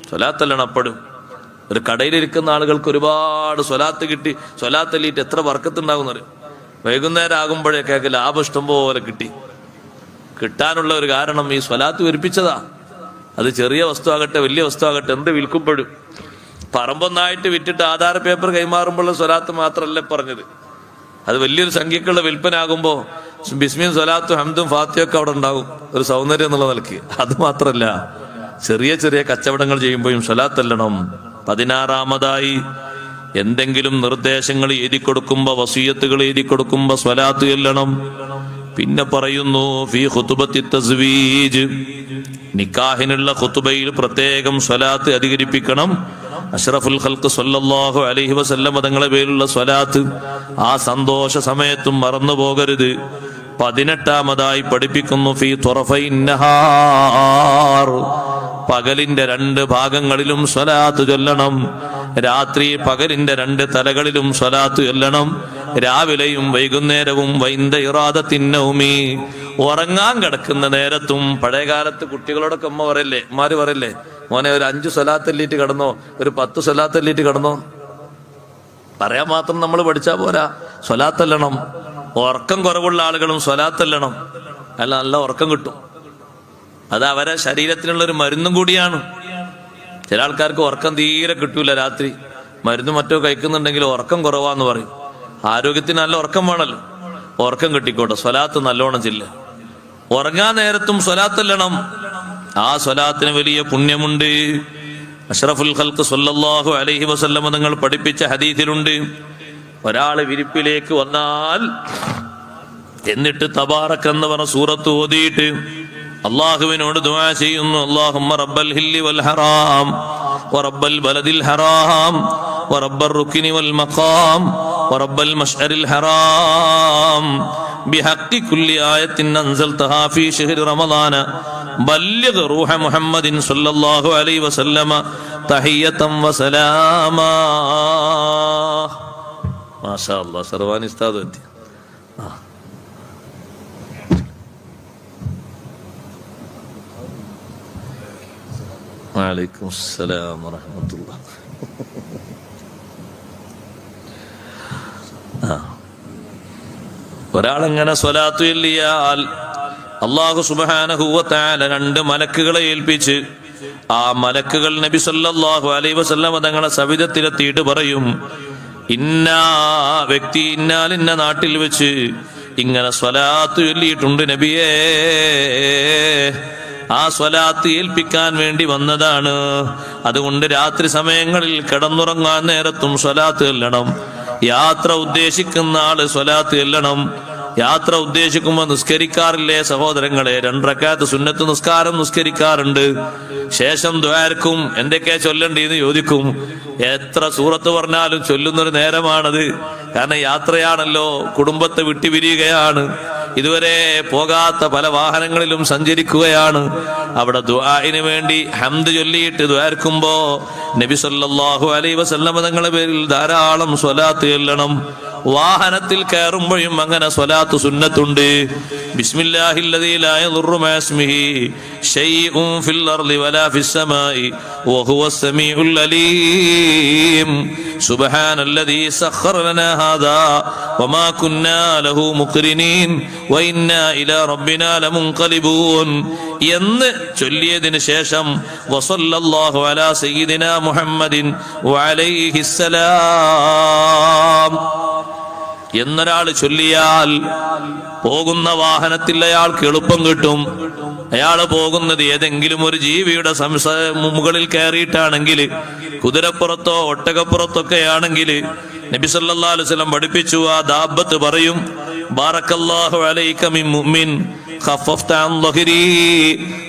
സ്വലാത്തല്ലാണ് അപ്പോഴും. ഒരു കടയിലിരിക്കുന്ന ആളുകൾക്ക് ഒരുപാട് സ്വലാത്ത് കിട്ടി, സ്വലാത്ത് ചൊല്ലിയിട്ട് എത്ര ബറക്കത്തുണ്ടാകുന്നറിയും. വൈകുന്നേരം ആകുമ്പോഴേക്കൊക്കെ ലാഭം ഇഷ്ടം പോലെ കിട്ടാനുള്ള ഒരു കാരണം ഈ സ്വലാത്ത് വിരിപ്പിച്ചതാ. അത് ചെറിയ വസ്തു ആകട്ടെ വലിയ വസ്തു ആകട്ടെ, എന്ത് വിൽക്കുമ്പോഴും പറമ്പൊന്നായിട്ട് വിറ്റിട്ട് ആധാര പേപ്പർ കൈമാറുമ്പോഴുള്ള സ്വലാത്ത് മാത്രമല്ല പറഞ്ഞത്. അത് വലിയൊരു സംഖ്യക്കുള്ള വിൽപ്പന ആകുമ്പോ ബിസ്മിയും സ്വലാത്തും ഹംദും ഫാത്തിയും ഒക്കെ അവിടെ ഉണ്ടാകും, ഒരു സൗന്ദര്യം എന്നുള്ള നിലയ്ക്ക്. അത് മാത്രല്ല, ചെറിയ ചെറിയ കച്ചവടങ്ങൾ ചെയ്യുമ്പോഴും സ്വലാത്തല്ലണം. 16-ാമതായി എന്തെങ്കിലും നിർദ്ദേശങ്ങൾ എഴുതി കൊടുക്കുമ്പോ, വസീയത്തുകൾ എഴുതി കൊടുക്കുമ്പോ സ്വലാത്ത് ചൊല്ലണം. പിന്നെ പറയുന്നു, ഫീ ഖുതുബത്തി തസ്വീജ്, നിക്കാഹിനുള്ള ഖുതുബയിൽ പ്രത്യേകം സ്വലാത്ത് അധികരിപ്പിക്കണം. അഷ്റഫുൽ ഖൽഖ് സല്ലല്ലാഹു അലൈഹി വസല്ലം തങ്ങളെ പേരിലുള്ള സ്വലാത്ത് ആ സന്തോഷ സമയത്തും മറന്നു പോകരുത്. 18-ാമതായി പഠിപ്പിക്കുന്നു, ഫീ ത്വറഫൈൻ നഹാർ, പകലിന്റെ 2 ഭാഗങ്ങളിലും സ്വലാത്ത് ചൊല്ലണം. രാത്രി പകലിന്റെ 2 തലകളിലും സ്വലാത്ത് ചൊല്ലണം. രാവിലെയും വൈകുന്നേരവും. വൈന്ദ ഇറാദത്തിന്നൗമി, ഉറങ്ങാൻ കിടക്കുന്ന നേരത്തും. പഴയകാലത്ത് കുട്ടികളോടൊക്കെ അമ്മമാര് പറയല്ലേ, മോനെ ഒരു 5 സ്വലാത്തല്ലിട്ട് കിടന്നോ, ഒരു 10 സ്വലാത്തല്ലിട്ട് കിടന്നോ. പറയാൻ മാത്രം നമ്മൾ പഠിച്ചാ പോരാ, സ്വലാത്തല്ലണം. ഉറക്കം കുറവുള്ള ആളുകളും സ്വലാത്തല്ലണം, അല്ല നല്ല ഉറക്കം കിട്ടും. അത് അവരെ ശരീരത്തിനുള്ള ഒരു മരുന്നും കൂടിയാണ്. ചില ആൾക്കാർക്ക് ഉറക്കം തീരെ കിട്ടൂല, രാത്രി മരുന്ന് മറ്റോ കഴിക്കുന്നുണ്ടെങ്കിൽ ഉറക്കം കുറവാന്ന് പറയും. ആരോഗ്യത്തിന് നല്ല ഉറക്കം വേണല്ലോ, ഉറക്കം കിട്ടിക്കോട്ടെ, സ്വലാത്ത് നല്ലോണം ചെല്ലുക. ഉറങ്ങാൻ നേരത്തും സ്വലാത്തല്ലണം. ആ സ്വലാത്തിന് വലിയ പുണ്യമുണ്ട്. അഷ്റഫുൽ ഖൽഖ് സല്ലല്ലാഹു അലൈഹി വസല്ലം തങ്ങൾ പഠിപ്പിച്ച ഹദീസിലുണ്ട്, ഒരാള് വിരിപ്പിലേക്ക് വന്നാൽ എന്നിട്ട് തബാറക് എന്ന് പറഞ്ഞ സൂറത്ത് ഓതിയിട്ട് അള്ളാഹുവിനോട് ദുആ ചെയ്യുന്നു, അല്ലാഹുമ്മ റബ്ബൽ ഹില്ലി വൽ ഹറാം വറബ്ബൽ ബലദിൽ ഹറാം വറബ്ബർ റുക്നി വൽ മഖാം വറബ്ബൽ മശ്അരിൽ ഹറാം ബിഹഖി കുല്ലി ആയത്തിൻ അൻസൽതഹാ ഫീ ശഹ്രി റമളാന ബല്ലിഗ് റൂഹ മുഹമ്മദിൻ സല്ലല്ലാഹു അലൈഹി വസല്ലമ തഹിയ്യതൻ വസലാമാ. മാഷാ അല്ലാഹ്, സർവാനി ഉസ്താദ് എത്തി. വഅലൈക്കും അസ്സലാം വറഹ്മത്തുള്ളാഹി. ഒരാളെങ്ങനെ സ്വലാത്തു ചൊല്ലിയാൽ അല്ലാഹു സുബ്ഹാനഹു വ തആല 2 മലക്കുകളെ ഏൽപ്പിച്ച് ആ മലക്കുകൾ നബി സല്ലല്ലാഹു അലൈഹി വസല്ലം തങ്ങളെ സവിധത്തിലെത്തിയിട്ട് പറയും, ഇന്ന വ്യക്തി ഇന്നാലിന്ന നാട്ടിൽ വെച്ച് ഇങ്ങനെ സ്വലാത്ത് ചൊല്ലിയിട്ടുണ്ട് നബിയേ, ആ സ്വലാത്ത് ഏൽപ്പിക്കാൻ വേണ്ടി വന്നതാണ്. അതുകൊണ്ട് രാത്രി സമയങ്ങളിൽ കിടന്നുറങ്ങാൻ നേരത്തും സ്വലാത്ത് ചൊല്ലണം. യാത്ര ഉദ്ദേശിക്കുന്ന ആള് സ്വലാത്ത് ചൊല്ലണം. യാത്ര ഉദ്ദേശിക്കുമ്പോൾ നിസ്കരിക്കാറില്ലേ സഹോദരങ്ങളെ? 2 റക്അത്ത് സുന്നത്ത് നിസ്കാരം നിസ്കരിക്കാറുണ്ട്. ശേഷം ദുആർക്കും എന്തൊക്കെയാ ചൊല്ലണ്ടേന്ന് ചോദിക്കും. എത്ര സൂറത്ത് പറഞ്ഞാലും ചൊല്ലുന്നൊരു നേരമാണത്. കാരണം യാത്രയാണല്ലോ, കുടുംബത്തെ വിട്ടുപിരിയുകയാണ്, ഇതുവരെ പോകാത്ത പല വാഹനങ്ങളിലും സഞ്ചരിക്കുകയാണ്. അവിടെ ദുആഇന് വേണ്ടി ഹംദ് ചൊല്ലിയിട്ട് ദുആർക്കുമ്പോ നബി സല്ലല്ലാഹു അലൈഹി വസല്ലം തങ്ങളുടെ പേരിൽ ധാരാളം സ്വലാത്ത് ചൊല്ലണം. വാഹനത്തിൽ കയറുമ്പോഴും അങ്ങനെ സ്വലാത്ത് സുന്നത്തുണ്ട്. ബിസ്മില്ലാഹില്ലദീ ലാ യദുറു മാ ഇസ്മിഹി ശൈഉൻ ഫിൽ അർളി വലാ ഫിസ് സമാഇ വഹുവസ് സമീഉൽ അലീം സുബ്ഹാനല്ലദീ സഖറ ലനാ ഹാദാ വമാ കുന്നാ ലഹു മുഖ്രിനീൻ വഇന്നാ ഇലാ റബ്ബിനാ ലമുൻഖലിബൂൻ എന്ന് ചൊല്ലിയതിനു ശേഷം വസല്ലല്ലാഹു അലാ സയ്യിദിനാ മുഹമ്മദിൻ വഅലൈഹിസ്സലാം എന്നൊരാൾ ചൊല്ലിയാൽ പോകുന്ന വാഹനത്തിൽ അയാൾക്ക് എളുപ്പം കിട്ടും. അയാൾ പോകുന്നത് ഏതെങ്കിലും ഒരു ജീവിയുടെ മുകളിൽ കയറിയിട്ടാണെങ്കിൽ, കുതിരപ്പുറത്തോ ഒട്ടകപ്പുറത്തൊക്കെ ആണെങ്കിൽ നബി സല്ലല്ലാഹു അലൈഹി വസല്ലം പഠിപ്പിച്ചു, ആ ദാബത്ത് പറയും, ബാറക്കല്ലാഹു അലൈക മിൻ മുഅ്മിൻ ഖഫഫത അൻ ളഹരി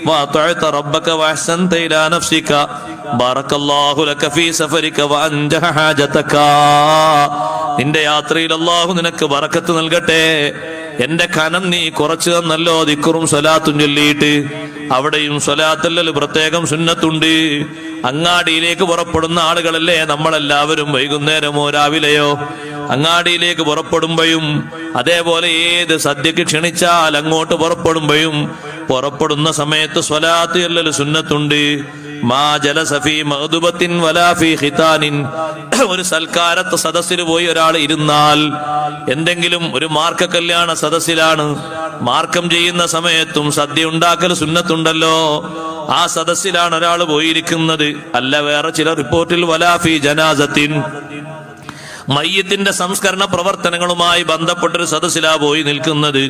വഅതഅത റബ്ബക വഅഹ്സൻത ഇലാ നഫ്സിക ബാറക്കല്ലാഹു ലക ഫീ സഫരിക വഅൻജഹ ഹാജതക. നിന്റെ യാത്രയിൽ അല്ലാഹു നിനക്ക് ബറക്കത്ത് നൽകട്ടെ, എന്റെ കനം നീ കുറച്ചു തന്നല്ലോ ദിക്റും സ്വലാത്തും ചൊല്ലിയിട്ട്. അവിടെയും സ്വലാത്തല്ലൽ പ്രത്യേകം സുന്നത്തുണ്ട്. അങ്ങാടിയിലേക്ക് പുറപ്പെടുന്ന ആളുകളല്ലേ നമ്മളെല്ലാവരും, വൈകുന്നേരമോ രാവിലെയോ അങ്ങാടിയിലേക്ക് പുറപ്പെടുമ്പോഴും അതേപോലെ ഏത് സദ്യക്ക് ക്ഷണിച്ചാൽ അങ്ങോട്ട് പുറപ്പെടുമ്പോഴും പുറപ്പെടുന്ന സമയത്ത് സ്വലാത്ത് ചൊല്ലൽ സുന്നത്തുണ്ട്. മാ ജലസ ഫീ മഗ്ദുബത്തിൻ വലാ ഫീ ഖിതാനിൻ, ഒരു സൽക്കാരത്ത് സദസ്സിൽ പോയി ഒരാൾ ഇരുന്നാൽ, എന്തെങ്കിലും ഒരു മാർക്ക കല്യാണ സദസ്സിലാണ്, മാർക്കം ചെയ്യുന്ന സമയത്തും സദ്യ ഉണ്ടാക്കൽ സുന്നത്തുണ്ടല്ലോ, ആ സദസ്സിലാണ് ഒരാൾ പോയിരിക്കുന്നത്. അല്ല വേറെ ചില റിപ്പോർട്ടിൽ വലാ ഫീ ജനാസത്തിൻ, മയ്യത്തിന്റെ സംസ്കരണ പ്രവർത്തനങ്ങളുമായി ബന്ധപ്പെട്ടൊരു സദസ്സിലാ പോയി നിൽക്കുന്നത്.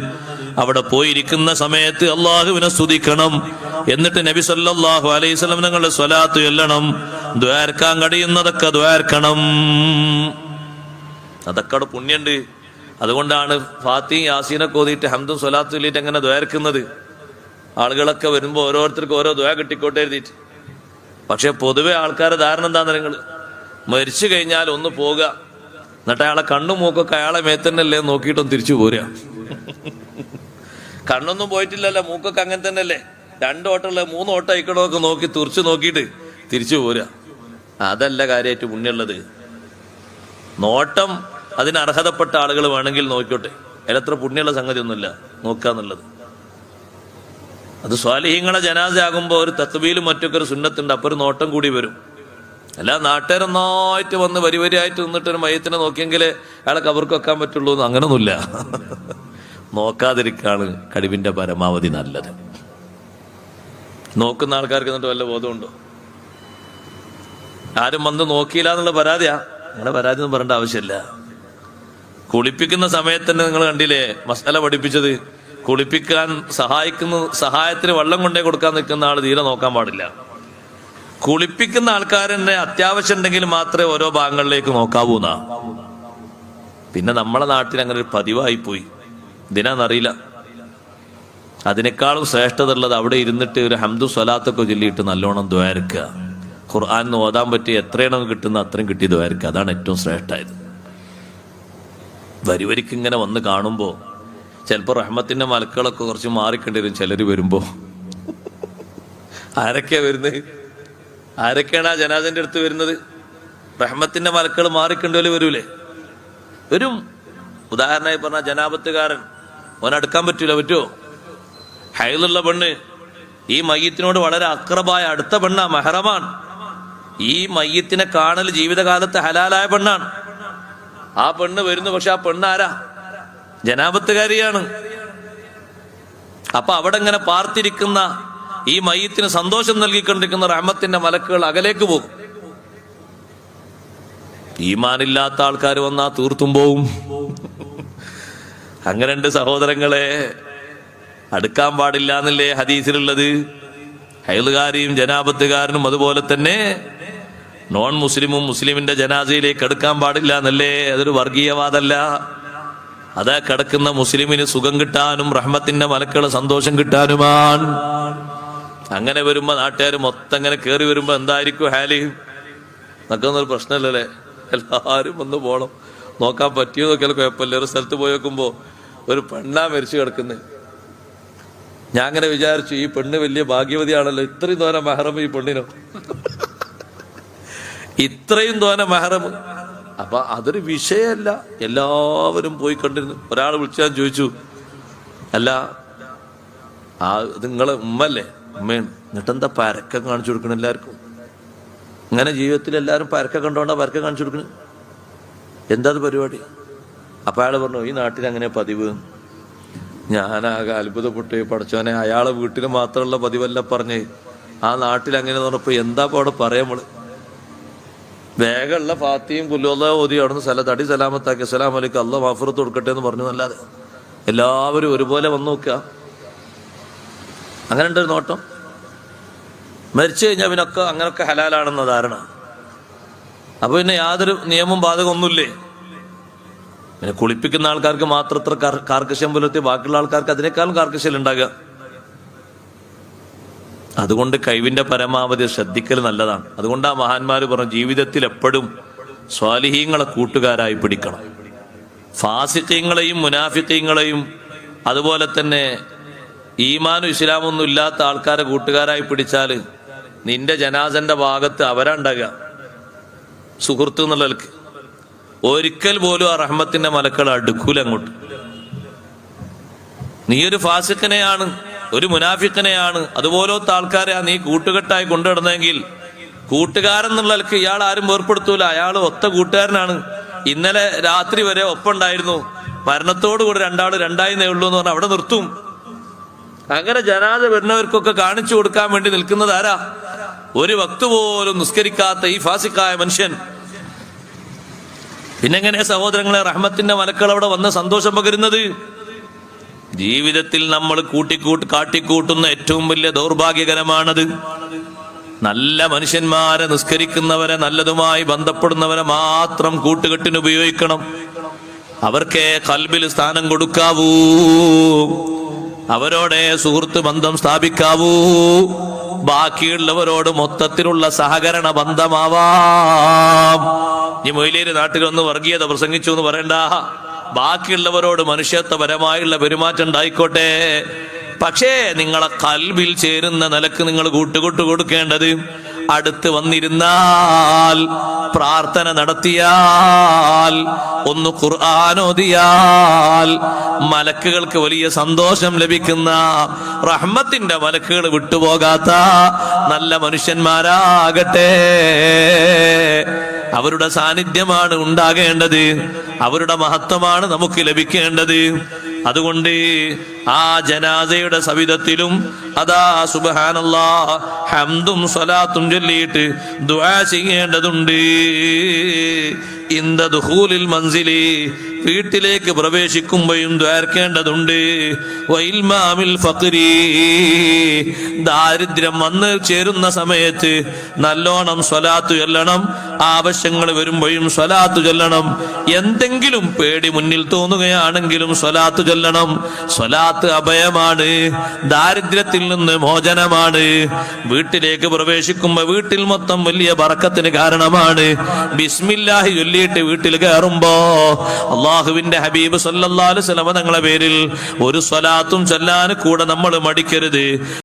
അവിടെ പോയിരിക്കുന്ന സമയത്ത് അള്ളാഹുവിനെ സ്തുതിക്കണം. എന്നിട്ട് നബി സല്ലല്ലാഹു അലൈഹി വസല്ലം തങ്ങളുടെ സ്വലാത്ത് ചൊല്ലണം. ദ്വാർക്കാൻ കഴിയുന്നതൊക്കെ ദ്വാർക്കണം. അതൊക്കെ അവിടെ പുണ്യുണ്ട്. അതുകൊണ്ടാണ് ഫാത്തി യാസീനൊക്കെ ഓതിയിട്ട് ഹംദും സ്വലാത്തും ചൊല്ലിയിട്ട് അങ്ങനെ ദ്വാർക്കുന്നത്. ആളുകളൊക്കെ വരുമ്പോ ഓരോരുത്തർക്കും ഓരോ ദ്വാ കിട്ടിക്കോട്ടെ എഴുതിയിട്ട്. പക്ഷെ പൊതുവെ ആൾക്കാരെ ധാരണ എന്താന്ന് നിങ്ങൾ, മരിച്ചു കഴിഞ്ഞാൽ ഒന്ന് പോകുക, എന്നിട്ട് അയാളെ കണ്ണും മൂക്കൊക്കെ അയാളെ മേത്തന്നല്ലേ നോക്കിയിട്ടൊന്ന് തിരിച്ചു പോരുക. കണ്ണൊന്നും പോയിട്ടില്ലല്ലോ, മൂക്കൊക്കെ അങ്ങനെ തന്നെയല്ലേ, 2 ഓട്ടമുള്ള 3 ഓട്ടം അയക്കണമൊക്കെ നോക്കി തുറച്ചു നോക്കിയിട്ട് തിരിച്ചു പോരുക. അതല്ല കാര്യമായിട്ട് പുണ്യമുള്ളത്. നോട്ടം അതിന് അർഹതപ്പെട്ട ആളുകൾ വേണമെങ്കിൽ നോക്കിക്കോട്ടെ, അതിലത്ര പുണ്യമുള്ള സംഗതി ഒന്നുമില്ല നോക്കാന്നുള്ളത്. അത് സ്വാലിഹീങ്ങളെ ജനാസ ആകുമ്പോൾ ഒരു തക്ബീലും മറ്റൊക്കെ ഒരു സുന്നത്തുണ്ട്, അപ്പൊ ഒരു നോട്ടം കൂടി വരും. അല്ല നാട്ടുകാരൊന്നായിട്ട് വന്ന് വരിവരിയായിട്ട് നിന്നിട്ട് ഒരു മയത്തിനെ നോക്കിയെങ്കിലേ അയാളെ കബർക്ക് വെക്കാൻ പറ്റുള്ളൂ എന്ന് അങ്ങനൊന്നുമില്ല. നോക്കാതിരിക്കാണ് കഴിവിന്റെ പരമാവധി നല്ലത്. നോക്കുന്ന ആൾക്കാർക്ക് എന്നിട്ട് വല്ല ബോധമുണ്ടോ? ആരും വന്ന് നോക്കിയില്ല എന്നുള്ള പരാതിയാ. നിങ്ങളുടെ പരാതി ഒന്നും പറയേണ്ട ആവശ്യമില്ല. കുളിപ്പിക്കുന്ന സമയത്ത് തന്നെ നിങ്ങൾ കണ്ടില്ലേ മസാല പഠിപ്പിച്ചത്, കുളിപ്പിക്കാൻ സഹായത്തിന് വെള്ളം കൊണ്ടേ കൊടുക്കാൻ നിൽക്കുന്ന ആൾ തീരെ നോക്കാൻ പാടില്ല. കുളിപ്പിക്കുന്ന ആൾക്കാരെന്നെ അത്യാവശ്യം ഉണ്ടെങ്കിൽ മാത്രമേ ഓരോ ഭാഗങ്ങളിലേക്ക് നോക്കാവൂന്നാ. പിന്നെ നമ്മളെ നാട്ടിൽ അങ്ങനെ ഒരു പതിവായി പോയി, ഇതിനാന്നറിയില്ല. അതിനേക്കാളും ശ്രേഷ്ഠത ഉള്ളത് അവിടെ ഇരുന്നിട്ട് ഒരു ഹംദു സ്വലാത്തൊക്കെ ചൊല്ലിയിട്ട് നല്ലോണം ദ്വാരക്കുക. ഖുർആൻ ഓതാൻ പറ്റി എത്രയാണോ കിട്ടുന്ന അത്രയും കിട്ടി ദ്വാരക്കുക. അതാണ് ഏറ്റവും ശ്രേഷ്ഠമായത്. വരിവരിക്ക് ഇങ്ങനെ വന്ന് കാണുമ്പോൾ ചിലപ്പോൾ റഹ്മത്തിന്റെ മലക്കുകളൊക്കെ കുറച്ച് മാറിക്കേണ്ടി വരും. ചിലർ വരുമ്പോ ആരൊക്കെയാ വരുന്നത്? ആരൊക്കെയാണ് ആ ജനാസന്റെ അടുത്ത് വരുന്നത്? റഹ്മത്തിന്റെ മലക്കൾ മാറിക്കണ്ടോല് വരൂലേ? വരും. ഉദാഹരണമായി പറഞ്ഞ ജനാപത്തുകാരൻ, ഓനടുക്കാൻ പറ്റൂല. പറ്റുമോ? ഹൈലുള്ള പെണ്ണ് ഈ മയ്യത്തിനോട് വളരെ അക്രബായ അടുത്ത പെണ്ണാ, മെഹറമാണ്. ഈ മയ്യത്തിനെ കാണൽ ജീവിതകാലത്ത് ഹലാലായ പെണ്ണാണ്. ആ പെണ്ണ് വരുന്നു. പക്ഷെ ആ പെണ്ണ് ആരാ? ജനാപത്തുകാരിയാണ്. അപ്പൊ അവിടെ ഇങ്ങനെ പാർത്തിരിക്കുന്ന ഈ മയ്യത്തിന് സന്തോഷം നൽകിക്കൊണ്ടിരിക്കുന്ന റഹ്മത്തിന്റെ മലക്കുകൾ അകലേക്ക് പോകും. ഈമാനില്ലാത്ത ആൾക്കാർ വന്നാ തീർത്തും പോവും. അങ്ങനെയുണ്ട് സഹോദരങ്ങളെ. അടുക്കാൻ പാടില്ല എന്നല്ലേ ഹദീസിലുള്ളത്? ഹൈലുകാരിയും ജനാപത്തുകാരനും അതുപോലെ തന്നെ നോൺ മുസ്ലിമും മുസ്ലിമിന്റെ ജനാസയിലേക്ക് അടുക്കാൻ പാടില്ല എന്നല്ലേ? അതൊരു വർഗീയവാദമല്ല. അതാ കിടക്കുന്ന മുസ്ലിമിന് സുഖം കിട്ടാനും റഹ്മത്തിന്റെ മലക്കുകളെ സന്തോഷം കിട്ടാനുമാണ്. അങ്ങനെ വരുമ്പോ നാട്ടുകാർ മൊത്തം അങ്ങനെ കയറി വരുമ്പോ എന്തായിരിക്കും ഹാലി? നമുക്കൊന്നൊരു പ്രശ്നമല്ലല്ലേ? എല്ലാരും ഒന്ന് പോണം, നോക്കാൻ പറ്റിയോ നോക്കിയാൽ കുഴപ്പമില്ല. ഒരു സ്ഥലത്ത് പോയി നോക്കുമ്പോ ഒരു പെണ്ണാ മരിച്ചു കിടക്കുന്നത്. ഞാൻ അങ്ങനെ വിചാരിച്ചു, ഈ പെണ്ണ് വലിയ ഭാഗ്യവതിയാണല്ലോ, ഇത്രയും തോനെ മെഹറം ഈ പെണ്ണിനോ, ഇത്രയും തോനെ മെഹറം. അപ്പൊ അതൊരു വിഷയമല്ല. എല്ലാവരും പോയി കണ്ടിരുന്നു. ഒരാൾ വിളിച്ചാൽ ചോദിച്ചു, അല്ല ഇത് നിങ്ങളെ ഉമ്മല്ലേ? ഉമ്മയാണ്. എന്നിട്ടെന്താ പരക്കം കാണിച്ചു കൊടുക്കണം എല്ലാവർക്കും? ഇങ്ങനെ ജീവിതത്തിൽ എല്ലാവരും പരക്കം കണ്ടോണ്ടാ പരക്കം കാണിച്ചു കൊടുക്കണം? എന്താ പരിപാടി? അപ്പൊ അയാൾ പറഞ്ഞു, ഈ നാട്ടിൽ അങ്ങനെ പതിവ്. ഞാനാകെ അത്ഭുതപ്പെട്ടു. പഠിച്ചോനെ, അയാളെ വീട്ടിൽ മാത്രമുള്ള പതിവല്ല പറഞ്ഞേ, ആ നാട്ടിൽ അങ്ങനെ പറഞ്ഞപ്പോ എന്താ ഇപ്പൊ അവിടെ പറയാ? നമ്മള് വേഗമുള്ള ഫാത്തിയും കുല്ലുള്ള ഓതി അവിടുന്ന് തടി സലാമത്താക്കി അസ്സലാമു അലൈക്കും അല്ലാഹ് മഗ്ഫിറത്ത് കൊടുക്കട്ടെ എന്ന് പറഞ്ഞു. അല്ലാതെ എല്ലാവരും ഒരുപോലെ വന്നു നോക്കുക. അങ്ങനെ ഉണ്ടൊരു നോട്ടം. മരിച്ചു കഴിഞ്ഞാൽ പിന്നൊക്കെ അങ്ങനൊക്കെ ഹലാലാണെന്ന ധാരണ. അപ്പൊ പിന്നെ യാതൊരു നിയമവും ബാധകമൊന്നുമില്ലേ? പിന്നെ കുളിപ്പിക്കുന്ന ആൾക്കാർക്ക് മാത്രം ഇത്ര കാർക്കശ്യം പുലർത്തി ബാക്കിയുള്ള ആൾക്കാർക്ക് അതിനേക്കാളും കാർക്കശ്യം ഉണ്ടാകുക. അതുകൊണ്ട് കഴിവിന്റെ പരമാവധി ശ്രദ്ധിക്കൽ നല്ലതാണ്. അതുകൊണ്ട് ആ മഹാന്മാര് പറഞ്ഞു, ജീവിതത്തിൽ എപ്പോഴും സ്വാലിഹീങ്ങളെ കൂട്ടുകാരായി പിടിക്കണം. ഫാസിഖീങ്ങളെയും മുനാഫിഖീങ്ങളെയും അതുപോലെ തന്നെ ഈമാനും ഇസ്ലാമൊന്നും ഇല്ലാത്ത ആൾക്കാരെ കൂട്ടുകാരായി പിടിച്ചാല് നിന്റെ ജനാസന്റെ ഭാഗത്ത് അവരാ ഉണ്ടാകുക, സുഹൃത്ത് എന്നുള്ളവർക്ക്. ഒരിക്കൽ പോലും ആ റഹ്മത്തിന്റെ മലക്കൾ അടുക്കൂല അങ്ങോട്ട്. നീ ഒരു ഫാസിഖിനെയാണ്, ഒരു മുനാഫിഖിനെയാണ്, അതുപോലത്തെ ആൾക്കാരെ നീ കൂട്ടുകെട്ടായി കൊണ്ടുവരുന്നെങ്കിൽ കൂട്ടുകാരെന്നുള്ളവർക്ക് ഇയാൾ ആരും വേർപ്പെടുത്തൂല. അയാൾ ഒത്ത കൂട്ടുകാരനാണ്. ഇന്നലെ രാത്രി വരെ ഒപ്പുണ്ടായിരുന്നു, മരണത്തോടുകൂടി രണ്ടാള് രണ്ടായിന്നേ ഉള്ളൂ എന്ന് പറഞ്ഞാൽ അവിടെ നിർത്തും. അങ്ങനെ ജനാസ വരുന്നവർക്കൊക്കെ കാണിച്ചു കൊടുക്കാൻ വേണ്ടി നിൽക്കുന്നത് ആരാ? ഒരു വക്ത് പോലും നിസ്കരിക്കാത്ത ഈ ഫാസിക്കായ മനുഷ്യൻ. പിന്നെങ്ങനെ സഹോദരങ്ങളെ റഹ്മത്തിന്റെ മലക്കൾ അവിടെ വന്ന് സന്തോഷം പകരുന്നത്? ജീവിതത്തിൽ നമ്മൾ കാട്ടിക്കൂട്ടുന്ന ഏറ്റവും വലിയ ദൗർഭാഗ്യകരമാണത്. നല്ല മനുഷ്യന്മാരെ, നിസ്കരിക്കുന്നവരെ, നല്ലതുമായി ബന്ധപ്പെടുന്നവരെ മാത്രം കൂട്ടുകെട്ടിന് ഉപയോഗിക്കണം. അവർക്കേ ഖൽബിൽ സ്ഥാനം കൊടുക്കാവൂ, അവരോടെ സുഹൃത്ത് ബന്ധം സ്ഥാപിക്കാവൂ. ബാക്കിയുള്ളവരോട് മൊത്തത്തിലുള്ള സഹകരണ ബന്ധമാവാം. ഈ മൊയ്ലേര് നാട്ടിൽ ഒന്ന് വർഗീയത പ്രസംഗിച്ചു എന്ന് പറയണ്ട. ബാക്കിയുള്ളവരോട് മനുഷ്യത്വപരമായുള്ള പെരുമാറ്റം ഉണ്ടായിക്കോട്ടെ. പക്ഷേ നിങ്ങളെ ഖൽബിൽ ചേരുന്ന നിലക്ക് നിങ്ങൾ കൂട്ടുകൊട്ടു കൊടുക്കേണ്ടത് അടുത്ത് വന്നിരുന്നാൽ, പ്രാർത്ഥന നടത്തിയാൽ, ഒന്ന് ഖുർആൻ ഓതിയാൽ മലക്കുകൾക്ക് വലിയ സന്തോഷം ലഭിക്കുന്ന, റഹ്മത്തിന്റെ മലക്കുകൾ വിട്ടുപോകാത്ത നല്ല മനുഷ്യന്മാരാകട്ടെ. അവരുടെ സാന്നിധ്യമാണ് ഉണ്ടാകേണ്ടത്, അവരുടെ മഹത്വമാണ് നമുക്ക് ലഭിക്കേണ്ടത്. അതുകൊണ്ട് ആ ജനാസയുടെ സവിധത്തിലും അതാ സുബ്ഹാനല്ലാഹ് ഹംദും സ്വലാത്തും ചൊല്ലിയിട്ട് ദുആ ചെയ്യേണ്ടതുണ്ട്. ഇന്ദ ദുഖൂലിൽ മൻസിലി, വീട്ടിലേക്ക് പ്രവേശിക്കുമ്പോഴും ദ്വാർക്കേണ്ടതുണ്ട്. വഇൽമാമിൽ ഫഖ്രി, ദാരിദ്ര്യം വന്ന് ചേരുന്ന സമയത്ത് നല്ലോണം സ്വലാത്ത് ചൊല്ലണം. ആവശ്യങ്ങൾ വരുമ്പോഴും സ്വലാത്ത് ചൊല്ലണം. എന്തെങ്കിലും പേടി മുന്നിൽ തോന്നുകയാണെങ്കിലും സ്വലാത്ത് ചൊല്ലണം. സ്വലാത്ത് അഭയമാണ്, ദാരിദ്ര്യത്തിൽ നിന്ന് മോചനമാണ്. വീട്ടിലേക്ക് പ്രവേശിക്കുമ്പോ വീട്ടിൽ മൊത്തം വലിയ ബറക്കത്തിന് കാരണമാണ്. ബിസ്മില്ലാഹി ചൊല്ലിയിട്ട് വീട്ടിൽ കയറുമ്പോ അള്ളാഹുവിന്റെ ഹബീബ് സല്ലല്ലാഹു അലൈഹി വസല്ലം തങ്ങളുടെ പേരിൽ ഒരു സ്വലാത്തും ചൊല്ലാൻ കൂടെ നമ്മൾ മടിക്കരുത്.